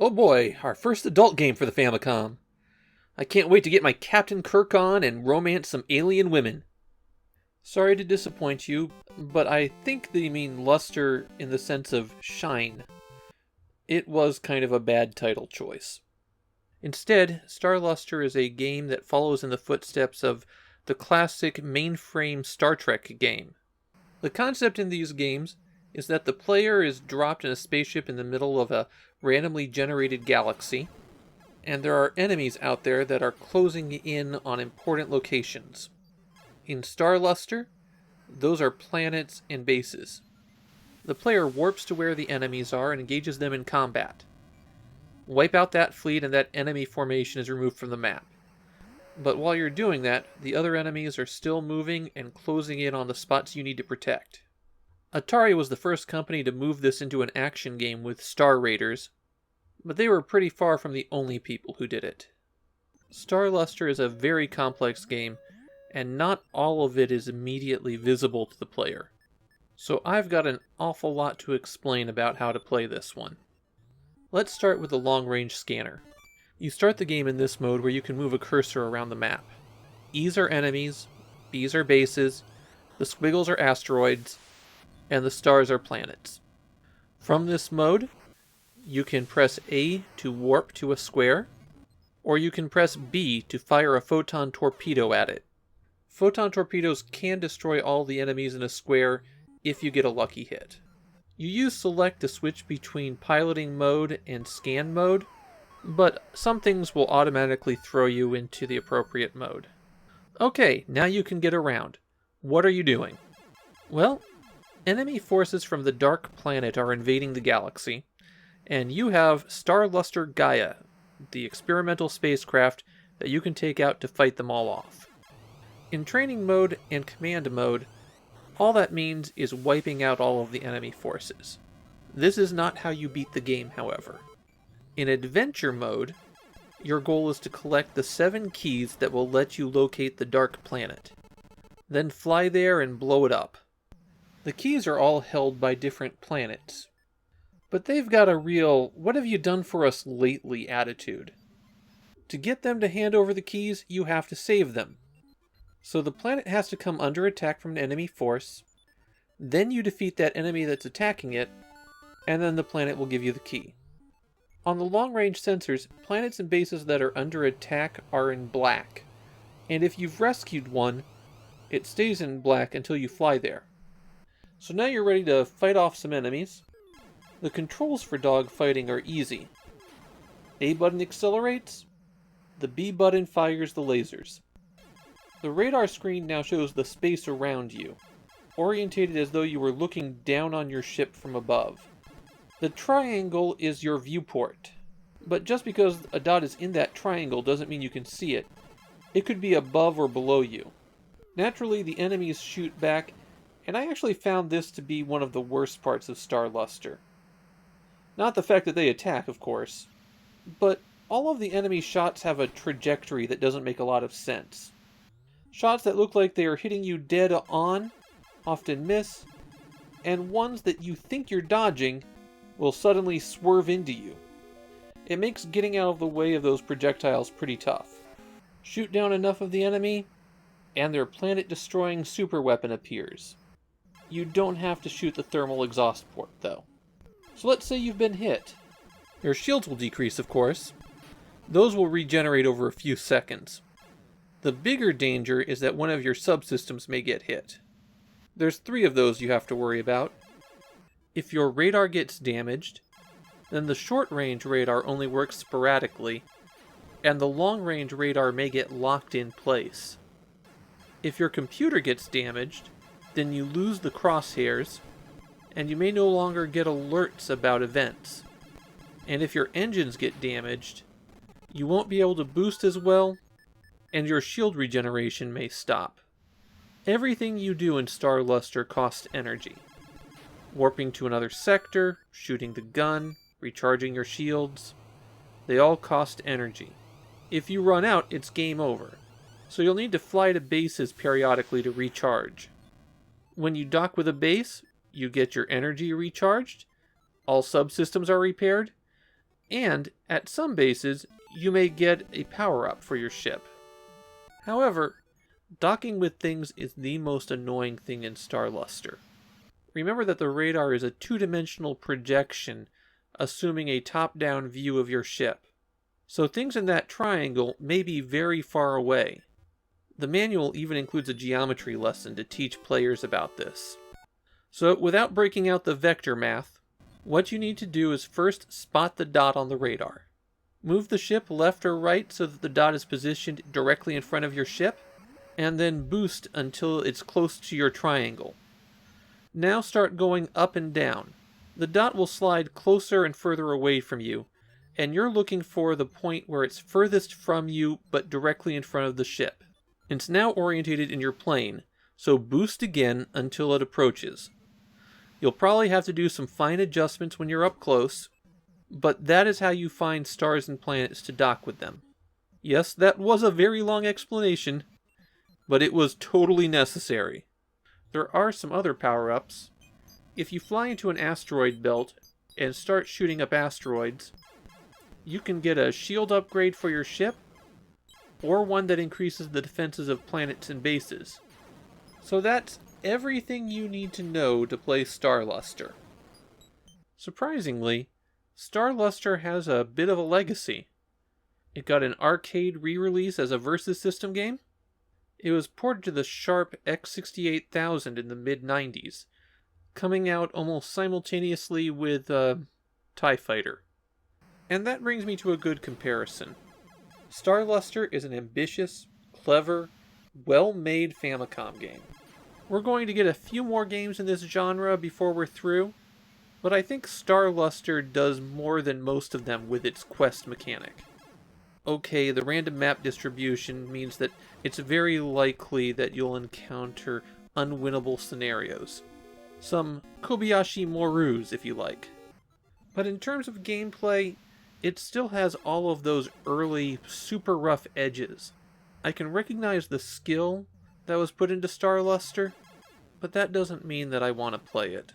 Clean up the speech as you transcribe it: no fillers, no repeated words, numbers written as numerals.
Oh boy, our first adult game for the Famicom. I can't wait to get my Captain Kirk on and romance some alien women. Sorry to disappoint you, but I think they mean luster in the sense of shine. It was kind of a bad title choice. Instead, Star Luster is a game that follows in the footsteps of the classic mainframe Star Trek game. The concept in these games is that the player is dropped in a spaceship in the middle of a randomly generated galaxy, and there are enemies out there that are closing in on important locations. In Star Luster, those are planets and bases. The player warps to where the enemies are and engages them in combat. Wipe out that fleet and that enemy formation is removed from the map. But while you're doing that, the other enemies are still moving and closing in on the spots you need to protect. Atari was the first company to move this into an action game with Star Raiders, but they were pretty far from the only people who did it. Star Luster is a very complex game, and not all of it is immediately visible to the player. So I've got an awful lot to explain about how to play this one. Let's start with the long-range scanner. You start the game in this mode where you can move a cursor around the map. E's are enemies, B's are bases, the squiggles are asteroids, and the stars are planets. From this mode, you can press A to warp to a square, or you can press B to fire a photon torpedo at it. Photon torpedoes can destroy all the enemies in a square if you get a lucky hit. You use select to switch between piloting mode and scan mode, but some things will automatically throw you into the appropriate mode. Okay, now you can get around. What are you doing? Well, enemy forces from the Dark Planet are invading the galaxy, and you have Star Luster Gaia, the experimental spacecraft that you can take out to fight them all off. In training mode and command mode, all that means is wiping out all of the enemy forces. This is not how you beat the game, however. In adventure mode, your goal is to collect the 7 keys that will let you locate the Dark Planet. Then fly there and blow it up. The keys are all held by different planets, but they've got a real "what have you done for us lately" attitude. To get them to hand over the keys, you have to save them. So the planet has to come under attack from an enemy force, then you defeat that enemy that's attacking it, and then the planet will give you the key. On the long-range sensors, planets and bases that are under attack are in black, and if you've rescued one, it stays in black until you fly there. So now you're ready to fight off some enemies. The controls for dogfighting are easy. A button accelerates, the B button fires the lasers. The radar screen now shows the space around you, orientated as though you were looking down on your ship from above. The triangle is your viewport, but just because a dot is in that triangle doesn't mean you can see it. It could be above or below you. Naturally, the enemies shoot back, and I actually found this to be one of the worst parts of Star Luster. Not the fact that they attack, of course, but all of the enemy shots have a trajectory that doesn't make a lot of sense. Shots that look like they are hitting you dead on often miss, and ones that you think you're dodging will suddenly swerve into you. It makes getting out of the way of those projectiles pretty tough. Shoot down enough of the enemy, and their planet-destroying superweapon appears. You don't have to shoot the thermal exhaust port, though. So let's say you've been hit. Your shields will decrease, of course. Those will regenerate over a few seconds. The bigger danger is that one of your subsystems may get hit. There's 3 of those you have to worry about. If your radar gets damaged, then the short-range radar only works sporadically, and the long-range radar may get locked in place. If your computer gets damaged, then you lose the crosshairs, and you may no longer get alerts about events. And if your engines get damaged, you won't be able to boost as well, and your shield regeneration may stop. Everything you do in Star Luster costs energy. Warping to another sector, shooting the gun, recharging your shields, they all cost energy. If you run out, it's game over, so you'll need to fly to bases periodically to recharge. When you dock with a base, you get your energy recharged, all subsystems are repaired, And at some bases, you may get a power-up for your ship. However, docking with things is the most annoying thing in Star Luster. Remember that the radar is a two-dimensional projection, assuming a top-down view of your ship. So things in that triangle may be very far away. The manual even includes a geometry lesson to teach players about this. So without breaking out the vector math, what you need to do is first spot the dot on the radar. Move the ship left or right so that the dot is positioned directly in front of your ship, and then boost until it's close to your triangle. Now start going up and down. The dot will slide closer and further away from you, and you're looking for the point where it's furthest from you but directly in front of the ship. It's now orientated in your plane, so boost again until it approaches. You'll probably have to do some fine adjustments when you're up close, but that is how you find stars and planets to dock with them. Yes, that was a very long explanation, but it was totally necessary. There are some other power-ups. If you fly into an asteroid belt and start shooting up asteroids, you can get a shield upgrade for your ship, or one that increases the defenses of planets and bases. So that's everything you need to know to play Star Luster. Surprisingly, Star Luster has a bit of a legacy. It got an arcade re-release as a Versus system game. It was ported to the Sharp X68000 in the mid-90s, coming out almost simultaneously with TIE Fighter. And that brings me to a good comparison. Star Luster is an ambitious, clever, well-made Famicom game. We're going to get a few more games in this genre before we're through, but I think Star Luster does more than most of them with its quest mechanic. Okay, the random map distribution means that it's very likely that you'll encounter unwinnable scenarios. Some Kobayashi Morus, if you like. But in terms of gameplay, it still has all of those early, super rough edges. I can recognize the skill that was put into Star Luster, but that doesn't mean that I want to play it.